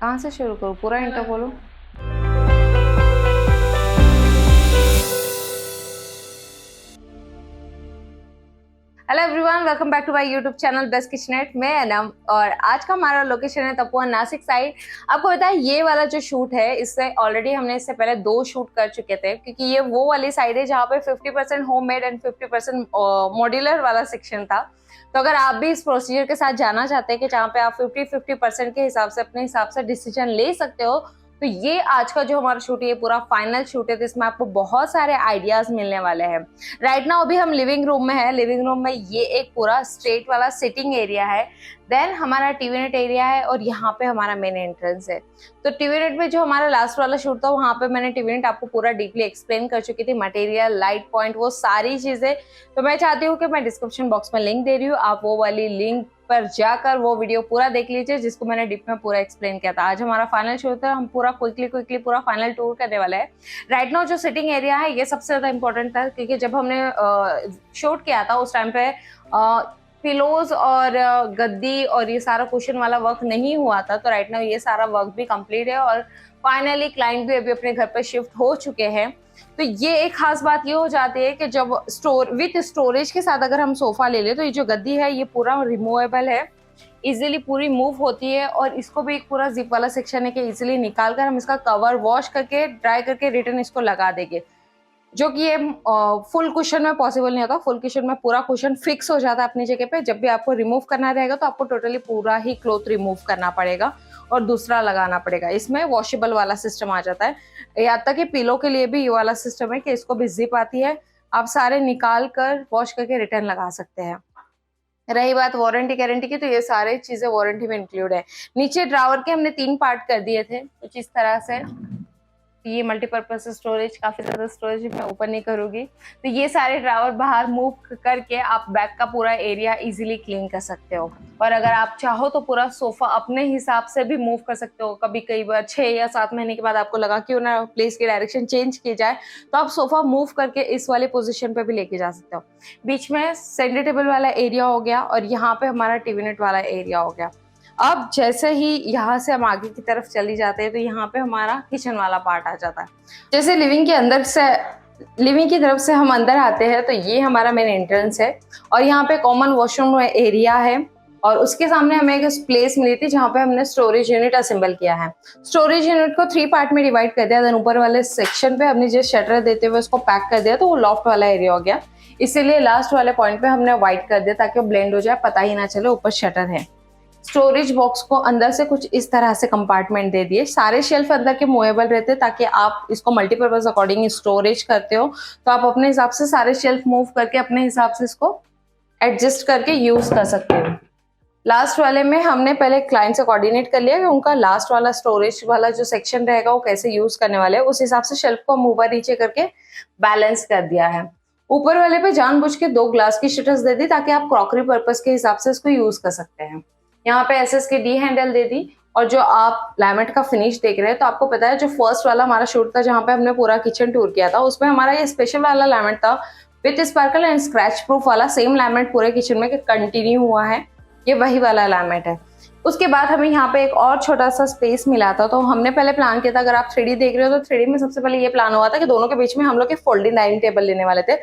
कहाँ से शुरू करूँ? पूरा इंट्रो बोलूँ? Hello everyone, welcome back to my YouTube channel best kitchenette. मैं अनम और आज का हमारा लोकेशन है तपोवन नासिक साइड। आपको पता है ये वाला जो शूट है, इससे ऑलरेडी हमने इससे पहले 2 शूट कर चुके थे, क्योंकि ये वो वाली साइड है जहाँ पे 50% होममेड एंड 50% मॉड्यूलर वाला सेक्शन था। तो अगर आप भी इस प्रोसीजर के साथ जाना चाहते हैं कि जहाँ पे आप 50-50% के हिसाब से अपने हिसाब से डिसीजन ले सकते हो, तो ये आज का जो हमारा शूट है ये पूरा फाइनल शूट है, तो इसमें आपको बहुत सारे आइडियाज मिलने वाले हैं। राइट नाउ अभी हम लिविंग रूम में है। लिविंग रूम में ये एक पूरा स्ट्रेट वाला सिटिंग एरिया है, देन हमारा टीवी नेट एरिया है और यहाँ पे हमारा मेन एंट्रेंस है। तो टीवी नेट में जो हमारा लास्ट वाला शूट था वहाँ पे मैंने टीवी नेट आपको पूरा डीपली एक्सप्लेन कर चुकी थी, मटेरियल, लाइट पॉइंट, वो सारी चीजें। तो मैं चाहती हूँ कि मैं डिस्क्रिप्शन बॉक्स में लिंक दे रही हूँ, आप वो वाली लिंक पर जाकर वो वीडियो पूरा देख लीजिए जिसको मैंने डीप में पूरा एक्सप्लेन किया था। आज हमारा फाइनल शो था, हम पूरा क्विकली पूरा फाइनल टूर करने वाले हैं। राइट नाउ जो सिटिंग एरिया है ये सबसे ज्यादा इंपॉर्टेंट था, क्योंकि जब हमने शूट किया था उस टाइम पे पिलोज और गद्दी और ये सारा कुशन वाला वर्क नहीं हुआ था। तो राइट नाउ ये सारा वर्क भी कंप्लीट है और फाइनली क्लाइंट भी अभी अपने घर पे शिफ्ट हो चुके हैं। तो ये एक खास बात ये हो जाती है कि जब विथ स्टोरेज के साथ अगर हम सोफा ले ले तो ये जो गद्दी है ये पूरा रिमूवेबल है, इजीली पूरी मूव होती है। और इसको भी एक पूरा जिप वाला सेक्शन है कि इजीली निकाल कर हम इसका कवर वॉश करके ड्राई करके रिटर्न इसको लगा देंगे, जो कि ये फुल कुशन में पॉसिबल नहीं होता। फुल कुशन में पूरा कुशन फिक्स हो जाता है अपनी जगह पे। जब भी आपको रिमूव करना रहेगा तो आपको टोटली पूरा ही क्लॉथ रिमूव करना पड़ेगा और दूसरा लगाना पड़ेगा। इसमें वॉशेबल वाला सिस्टम आ जाता है। यहाँ तक कि पिलो के लिए भी ये वाला सिस्टम है कि इसको भी जिप आती है, आप सारे निकाल कर वॉश करके रिटर्न लगा सकते हैं। रही बात वारंटी गारंटी की, तो ये सारी चीजें वारंटी में इंक्लूड है। नीचे ड्रावर के हमने 3 पार्ट कर दिए थे कुछ इस तरह से। ये मल्टीपर्पज स्टोरेज, काफी ज्यादा स्टोरेज मैं ऊपर नहीं करूंगी। तो ये सारे ड्रावर बाहर मूव करके आप बैक का पूरा एरिया इजीली क्लीन कर सकते हो। और अगर आप चाहो तो पूरा सोफा अपने हिसाब से भी मूव कर सकते हो। कभी कई बार 6 या 7 महीने के बाद आपको लगा क्यों ना प्लेस की डायरेक्शन चेंज की जाए, तो आप सोफा मूव करके इस वाले पोजिशन पे भी लेके जा सकते हो। बीच में सेंटर टेबल वाला एरिया हो गया और यहाँ पे हमारा टीवी नेट वाला एरिया हो गया। अब जैसे ही यहाँ से हम आगे की तरफ चली जाते हैं तो यहाँ पे हमारा किचन वाला पार्ट आ जाता है। जैसे लिविंग की तरफ से हम अंदर आते हैं तो ये हमारा मेन एंट्रेंस है और यहाँ पे कॉमन वॉशरूम एरिया है। और उसके सामने हमें एक प्लेस मिली थी जहाँ पे हमने स्टोरेज यूनिट असेंबल किया है। स्टोरेज यूनिट को 3 पार्ट में डिवाइड कर दिया। देन ऊपर वाले सेक्शन पे हमने जो शटर देते हुए उसको पैक कर दिया तो वो लॉफ्ट वाला एरिया हो गया। इसीलिए लास्ट वाले पॉइंट पे हमने व्हाइट कर दिया ताकि वो ब्लेंड हो जाए, पता ही ना चले ऊपर शटर है। स्टोरेज बॉक्स को अंदर से कुछ इस तरह से कंपार्टमेंट दे दिए। सारे शेल्फ अंदर के मूवेबल रहते ताकि आप इसको मल्टीपर्पज अकॉर्डिंग स्टोरेज करते हो तो आप अपने हिसाब से सारे शेल्फ मूव करके अपने हिसाब से इसको एडजस्ट करके यूज कर सकते हो। लास्ट वाले में हमने पहले क्लाइंट से कोऑर्डिनेट कर लिया कि उनका लास्ट वाला स्टोरेज वाला जो सेक्शन रहेगा वो कैसे यूज करने वाले हैं। उस हिसाब से शेल्फ को हम ऊपर नीचे करके बैलेंस कर दिया है। ऊपर वाले पे जानबूझ के 2 ग्लास की शटर्स दे दी ताकि आप क्रॉकरी पर्पज के हिसाब से इसको यूज कर सकते हैं। यहाँ पे एसएस की डी हैंडल दे दी। और जो आप लैमिनेट का फिनिश देख रहे हैं तो आपको पता है जो फर्स्ट वाला हमारा शूट था जहाँ पे हमने पूरा किचन टूर किया था उसमें हमारा ये स्पेशल वाला लैमिनेट था with sparkle and scratch proof वाला। सेम लैमिनेट पूरे किचन में कंटिन्यू हुआ है, ये वही वाला लैमिनेट है। उसके बाद हमें यहाँ पे एक और छोटा सा स्पेस मिला था। तो हमने पहले प्लान किया था, अगर आप 3D देख रहे हो तो 3D में सबसे पहले ये प्लान हुआ था कि दोनों के बीच में हम लोग एक फोल्डिंग डाइनिंग टेबल लेने वाले थे।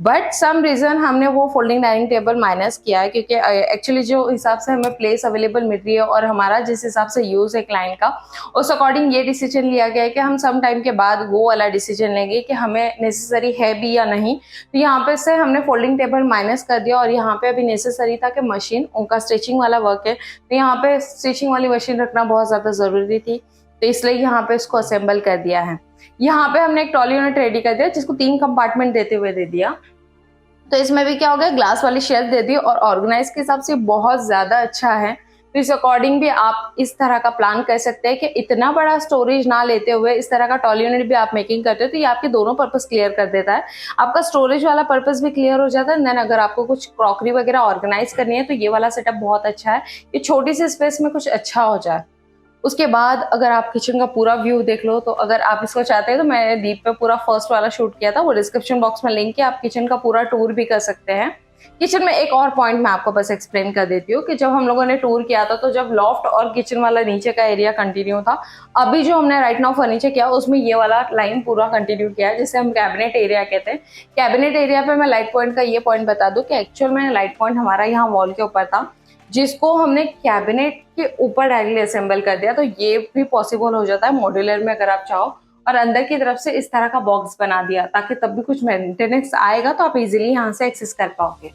बट सम रीजन हमने वो फोल्डिंग डाइनिंग टेबल माइनस किया है, क्योंकि एक्चुअली जो हिसाब से हमें प्लेस अवेलेबल मिल रही है और हमारा जिस हिसाब से यूज है क्लाइंट का, उस अकॉर्डिंग ये डिसीजन लिया गया है कि हम सम टाइम के बाद वो वाला डिसीजन लेंगे कि हमें नेसेसरी है भी या नहीं। तो यहाँ पे से हमने फोल्डिंग टेबल माइनस कर दिया और यहाँ पे अभी नेसेसरी था कि मशीन, उनका स्टिचिंग वाला वर्क है तो यहाँ पे स्टिचिंग वाली मशीन रखना बहुत ज्यादा जरूरी थी, तो इसलिए यहाँ पे इसको असेंबल कर दिया है। यहाँ पे हमने एक ट्रॉली यूनिट रेडी कर दिया जिसको 3 कंपार्टमेंट देते हुए दे दिया। तो इसमें भी क्या हो गया, ग्लास वाली शेल्फ दे दी और ऑर्गेनाइज के हिसाब से बहुत ज्यादा अच्छा है। तो इस अकॉर्डिंग भी आप इस तरह का प्लान कर सकते हैं कि इतना बड़ा स्टोरेज ना लेते हुए इस तरह का टॉल यूनिट भी आप मेकिंग करते हो तो ये आपके दोनों पर्पस क्लियर कर देता है। आपका स्टोरेज वाला पर्पस भी क्लियर हो जाता है। देन अगर आपको कुछ क्रॉकरी वगैरह ऑर्गेनाइज करनी है तो ये वाला सेटअप बहुत अच्छा है, ये छोटी सी स्पेस में कुछ अच्छा हो जाए। उसके बाद अगर आप किचन का पूरा व्यू देख लो तो अगर आप इसको चाहते हैं तो मैंने दीप पे पूरा फर्स्ट वाला शूट किया था, वो डिस्क्रिप्शन बॉक्स में लिंक है, आप किचन का पूरा टूर भी कर सकते हैं। किचन में एक और पॉइंट मैं आपको बस एक्सप्लेन कर देती हूँ कि जब हम लोगों ने टूर किया था तो जब लॉफ्ट और किचन वाला नीचे का एरिया कंटिन्यू था, अभी जो हमने राइट नाउ फर्नीचर किया उसमें ये वाला लाइन पूरा कंटिन्यू किया है जिसे हम कैबिनेट एरिया कहते हैं। कैबिनेट एरिया पे मैं लाइट पॉइंट का ये पॉइंट बता दूं कि एक्चुअल में लाइट पॉइंट हमारा यहाँ वॉल के ऊपर था, जिसको हमने कैबिनेट के ऊपर डायरेक्टली असेंबल कर दिया। तो ये भी पॉसिबल हो जाता है मॉड्यूलर में अगर आप चाहो, और अंदर की तरफ से इस तरह का बॉक्स बना दिया ताकि तब भी कुछ मेंटेनेंस आएगा तो आप इजीली यहाँ से एक्सेस कर पाओगे।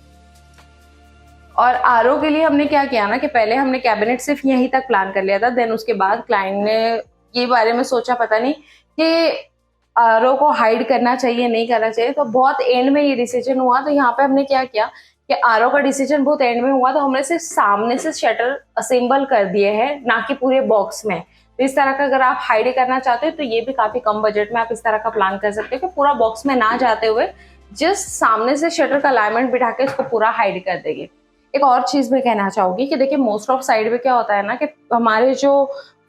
और आरओ के लिए हमने क्या किया ना कि पहले हमने कैबिनेट सिर्फ यहीं तक प्लान कर लिया था, देन उसके बाद क्लाइंट ने ये बारे में सोचा पता नहीं कि आरओ को हाइड करना चाहिए नहीं करना चाहिए, तो बहुत एंड में ये डिसीजन हुआ। तो यहाँ पे हमने क्या किया कि आरओ का डिसीजन बहुत एंड में हुआ, तो हमने सिर्फ सामने से शटर असेंबल कर दिए हैं, ना कि पूरे बॉक्स में। तो इस तरह का अगर आप हाइड करना चाहते हो तो ये भी काफी कम बजट में आप इस तरह का प्लान कर सकते हो कि पूरा बॉक्स में ना जाते हुए जस्ट सामने से शटर का अलाइनमेंट बिठा के इसको पूरा हाइड कर देंगे। एक और चीज मैं कहना चाहूंगी कि देखिए मोस्ट ऑफ साइड में क्या होता है ना कि हमारे जो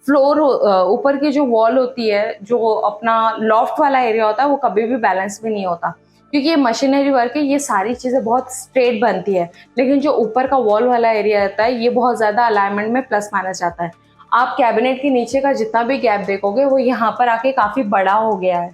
फ्लोर ऊपर की जो वॉल होती है, जो अपना लॉफ्ट वाला एरिया होता है, वो कभी भी बैलेंस में नहीं होता क्योंकि ये मशीनरी वर्क है, ये सारी चीजें बहुत स्ट्रेट बनती है। लेकिन जो ऊपर का वॉल वाला एरिया रहता है ये बहुत ज्यादा अलाइनमेंट में प्लस माइनस जाता है। आप कैबिनेट के नीचे का जितना भी गैप देखोगे वो यहाँ पर आके काफी बड़ा हो गया है।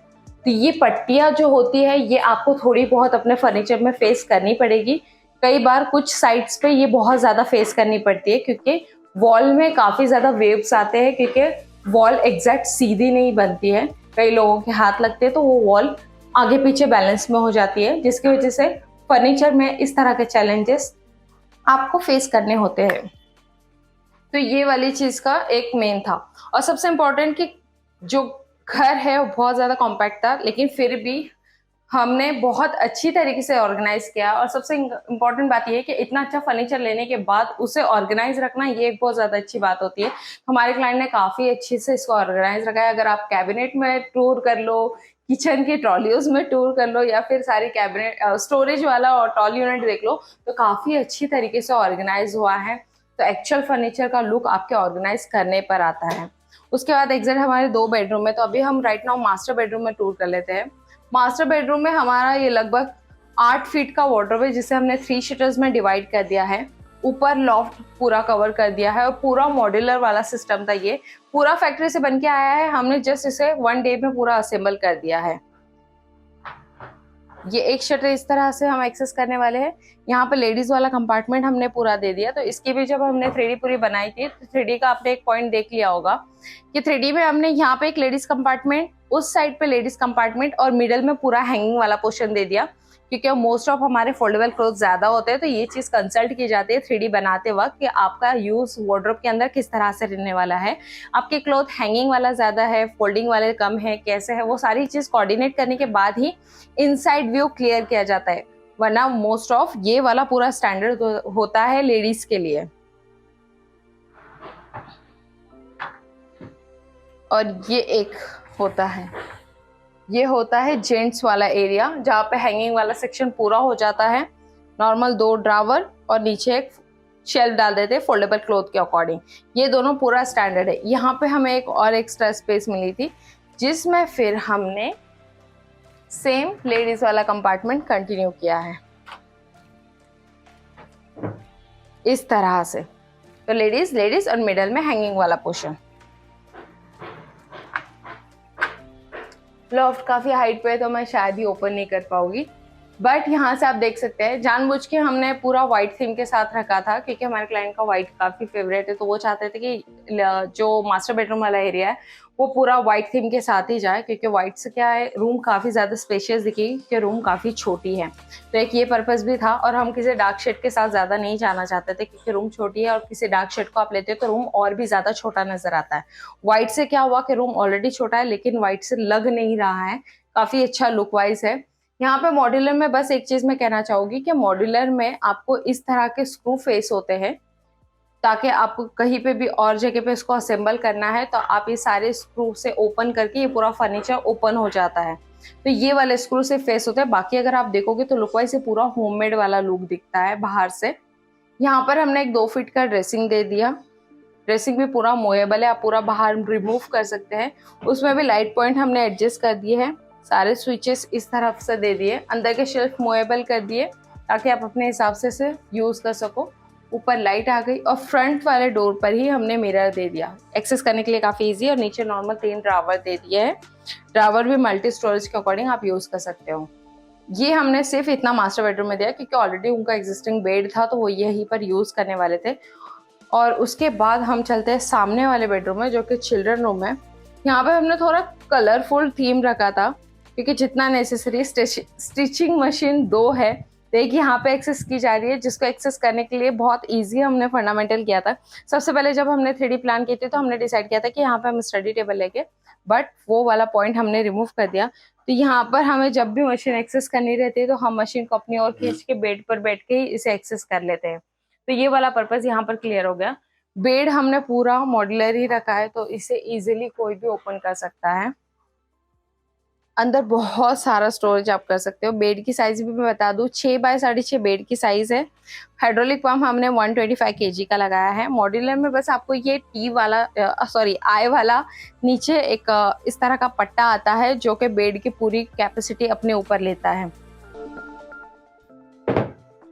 तो ये पट्टियां जो होती है ये आपको थोड़ी बहुत अपने फर्नीचर में फेस करनी पड़ेगी। कई बार कुछ साइड्स पे ये बहुत ज्यादा फेस करनी पड़ती है क्योंकि वॉल में काफी ज्यादा वेव्स आते हैं, क्योंकि वॉल एग्जैक्ट सीधी नहीं बनती है, कई लोगों के हाथ लगते हैं तो वो वॉल आगे पीछे बैलेंस में हो जाती है, जिसकी वजह से फर्नीचर में इस तरह के चैलेंजेस आपको फेस करने होते हैं। तो ये वाली चीज का एक मेन था। और सबसे इम्पोर्टेंट कि जो घर है वो बहुत ज्यादा कॉम्पैक्ट था, लेकिन फिर भी हमने बहुत अच्छी तरीके से ऑर्गेनाइज किया। और सबसे इम्पोर्टेंट बात यह है कि इतना अच्छा फर्नीचर लेने के बाद उसे ऑर्गेनाइज रखना ये एक बहुत ज्यादा अच्छी बात होती है। हमारे क्लाइंट ने काफी अच्छे से इसको ऑर्गेनाइज रखा है। अगर आप कैबिनेट में टूर कर लो, किचन की ट्रॉलियोज में टूर कर लो, या फिर सारी कैबिनेट स्टोरेज वाला और टॉल यूनिट देख लो, तो काफी अच्छी तरीके से ऑर्गेनाइज हुआ है। तो एक्चुअल फर्नीचर का लुक आपके ऑर्गेनाइज करने पर आता है। उसके बाद एग्जैक्ट हमारे 2 बेडरूम है, तो अभी हम राइट नाउ मास्टर बेडरूम में टूर कर लेते हैं। मास्टर बेडरूम में हमारा ये लगभग 8 फीट का वार्डरोब है जिसे हमने 3 शटर्स में डिवाइड कर दिया है। ऊपर लॉफ्ट पूरा कवर कर दिया है और पूरा मॉड्यूलर वाला सिस्टम था, ये पूरा फैक्ट्री से बन के आया है, हमने जस्ट इसे 1 डे में पूरा असेंबल कर दिया है। ये एक शटर इस तरह से हम एक्सेस करने वाले हैं। यहाँ पे लेडीज वाला कंपार्टमेंट हमने पूरा दे दिया। तो इसकी भी जब हमने 3D पूरी बनाई थी तो 3D का आपने एक पॉइंट देख लिया होगा कि 3D में हमने यहाँ पे एक लेडीज कंपार्टमेंट, उस साइड पे लेडीज कंपार्टमेंट और मिडल में पूरा हैंगिंग वाला पोर्शन दे दिया, क्योंकि मोस्ट ऑफ हमारे फोल्डेबल क्लोथ ज्यादा होते हैं। तो ये चीज कंसल्ट की जाती है 3D बनाते वक्त कि आपका यूज वार्डरोब के अंदर किस तरह से रहने वाला है, आपके क्लोथ हैंगिंग वाला ज्यादा है, फोल्डिंग वाले कम है, कैसे है, वो सारी चीज कोऑर्डिनेट करने के बाद ही इनसाइड व्यू क्लियर किया जाता है। वरना मोस्ट ऑफ ये वाला पूरा स्टैंडर्ड होता है लेडीज के लिए। और ये एक होता है, ये होता है जेंट्स वाला एरिया जहाँ पे हैंगिंग वाला सेक्शन पूरा हो जाता है। नॉर्मल 2 ड्रावर और नीचे एक शेल्फ डाल देते हैं फोल्डेबल क्लोथ के अकॉर्डिंग। ये दोनों पूरा स्टैंडर्ड है। यहाँ पे हमें एक और एक्स्ट्रा स्पेस मिली थी जिसमें फिर हमने सेम लेडीज वाला कंपार्टमेंट कंटिन्यू किया है इस तरह से। तो लेडीज और मिडल में हैंगिंग वाला पोर्शन। लॉफ्ट काफी हाइट पे है तो मैं शायद ही ओपन नहीं कर पाऊंगी, बट यहाँ से आप देख सकते हैं जानबूझ के हमने पूरा व्हाइट थीम के साथ रखा था क्योंकि हमारे क्लाइंट का व्हाइट काफी फेवरेट है। तो वो चाहते थे कि जो मास्टर बेडरूम वाला एरिया है वो पूरा व्हाइट थीम के साथ ही जाए, क्योंकि व्हाइट से क्या है रूम काफी ज्यादा स्पेशियस दिखेगी क्योंकि रूम काफी छोटी है। तो एक ये पर्पस भी था। और हम किसी डार्क शेड के साथ ज्यादा नहीं जाना चाहते थे क्योंकि रूम छोटी है और किसी डार्क शेड को आप लेते हो तो रूम और भी ज्यादा छोटा नजर आता है। व्हाइट से क्या हुआ कि रूम ऑलरेडी छोटा है लेकिन व्हाइट से लग नहीं रहा है, काफी अच्छा लुक वाइज है। यहाँ पे मॉड्यूलर में बस एक चीज मैं कहना चाहूंगी कि मॉड्यूलर में आपको इस तरह के स्क्रू फेस होते हैं ताकि आपको कहीं पे भी और जगह पे इसको असेंबल करना है तो आप ये सारे स्क्रू से ओपन करके ये पूरा फर्नीचर ओपन हो जाता है। तो ये वाले स्क्रू से फेस होते हैं। बाकी अगर आप देखोगे तो लुक वाइज से पूरा होममेड वाला लुक दिखता है बाहर से। यहाँ पर हमने एक 2 फीट का ड्रेसिंग दे दिया। ड्रेसिंग भी पूरा मोएबल है, आप पूरा बाहर रिमूव कर सकते हैं। उसमें भी लाइट पॉइंट हमने एडजस्ट कर दिए हैं, सारे स्विचेस इस तरफ से दे दिए, अंदर के शेल्फ मोएबल कर दिए। ताकि आप अपने हिसाब से इसे यूज़ कर सको। ऊपर लाइट आ गई और फ्रंट वाले डोर पर ही हमने मिरर दे दिया, एक्सेस करने के लिए काफ़ी ईजी। और नीचे नॉर्मल 3 ड्रावर दे दिए हैं। ड्रावर भी मल्टी स्टोरेज के अकॉर्डिंग आप यूज़ कर सकते हो। ये हमने सिर्फ इतना मास्टर बेडरूम में दिया क्योंकि ऑलरेडी उनका एग्जिस्टिंग बेड था, तो वो यहीं पर यूज़ करने वाले थे। और उसके बाद हम चलते हैं सामने वाले बेडरूम में, जो कि चिल्ड्रन रूम है। यहाँ पे हमने थोड़ा कलरफुल थीम रखा था क्योंकि जितना नेसेसरी स्टिचिंग मशीन 2 है, देखिए यहाँ पे एक्सेस की जा रही है, जिसको एक्सेस करने के लिए बहुत इजी हमने फंडामेंटल किया था। सबसे पहले जब हमने 3D प्लान की थी तो हमने डिसाइड किया था कि यहाँ पे हम स्टडी टेबल लेके, बट वो वाला पॉइंट हमने रिमूव कर दिया। तो यहाँ पर हमें जब भी मशीन एक्सेस करनी रहती है तो हम मशीन को अपनी ओर खींच के बेड पर बैठ के ही इसे एक्सेस कर लेते हैं। तो ये वाला पर्पस यहाँ पर क्लियर हो गया। बेड हमने पूरा मॉड्यूलर ही रखा है, तो इसे इजीली कोई भी ओपन कर सकता है। अंदर बहुत सारा स्टोरेज आप कर सकते हो। बेड की साइज भी मैं बता दूं, 6 बाय 6.5 बेड की साइज है। हाइड्रोलिक पंप हमने 125 kg का लगाया है। मॉड्यूलर में बस आपको ये आई वाला नीचे एक इस तरह का पट्टा आता है, जो कि बेड की पूरी कैपेसिटी अपने ऊपर लेता है।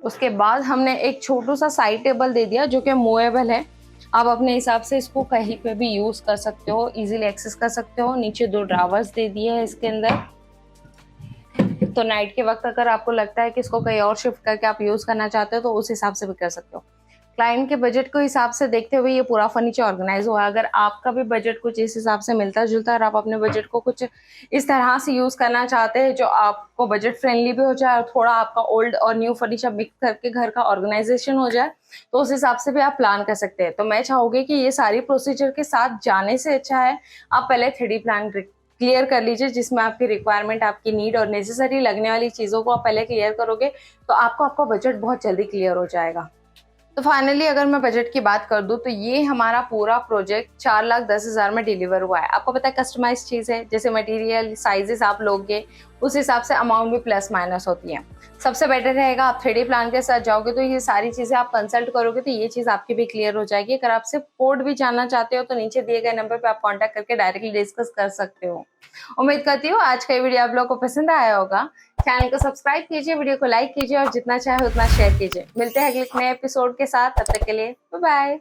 उसके बाद हमने एक छोटू सा साइड टेबल दे दिया, जो कि मूवेबल है। आप अपने हिसाब से इसको कहीं पे भी यूज कर सकते हो, इजीली एक्सेस कर सकते हो। नीचे 2 ड्रावर्स दे दिए हैं इसके अंदर, तो नाइट के वक्त अगर आपको लगता है कि इसको कहीं और शिफ्ट करके आप यूज करना चाहते हो तो उस हिसाब से भी कर सकते हो। क्लाइंट के बजट को हिसाब से देखते हुए ये पूरा फर्नीचर ऑर्गेनाइज हुआ। अगर आपका भी बजट कुछ इस हिसाब से मिलता जुलता है और आप अपने बजट को कुछ इस तरह से यूज करना चाहते हैं जो आपको बजट फ्रेंडली भी हो जाए और थोड़ा आपका ओल्ड और न्यू फर्नीचर मिक्स करके घर का ऑर्गेनाइजेशन हो जाए, तो उस हिसाब से भी आप प्लान कर सकते हैं। तो मैं चाहूंगी कि ये सारी प्रोसीजर के साथ जाने से अच्छा है आप पहले 3D प्लान क्लियर कर लीजिए, जिसमें आपकी रिक्वायरमेंट, आपकी नीड और नेसेसरी लगने वाली चीज़ों को आप पहले क्लियर करोगे तो आपको आपका बजट बहुत जल्दी क्लियर हो जाएगा। तो फाइनली अगर मैं बजट की बात कर दूं तो ये हमारा पूरा प्रोजेक्ट 4,10,000 में डिलीवर हुआ है। आपको पता है कस्टमाइज चीज़ है, जैसे मटेरियल साइजेस आप लोगे उस हिसाब से अमाउंट भी प्लस माइनस होती है। सबसे बेटर रहेगा आप 3D प्लान के साथ जाओगे तो ये सारी चीज़ें आप कंसल्ट करोगे तो ये चीज़ आपकी भी क्लियर हो जाएगी। अगर आप सिर्फ कोड भी जानना चाहते हो तो नीचे दिए गए नंबर पर आप कॉन्टैक्ट करके डायरेक्टली डिस्कस कर सकते हो। उम्मीद करती हूँ आज का वीडियो आप लोगों को पसंद आया होगा। चैनल को सब्सक्राइब कीजिए, वीडियो को लाइक कीजिए और जितना चाहे उतना शेयर कीजिए। मिलते हैं अगले नए एपिसोड के साथ, तब तक के लिए बाय बाय।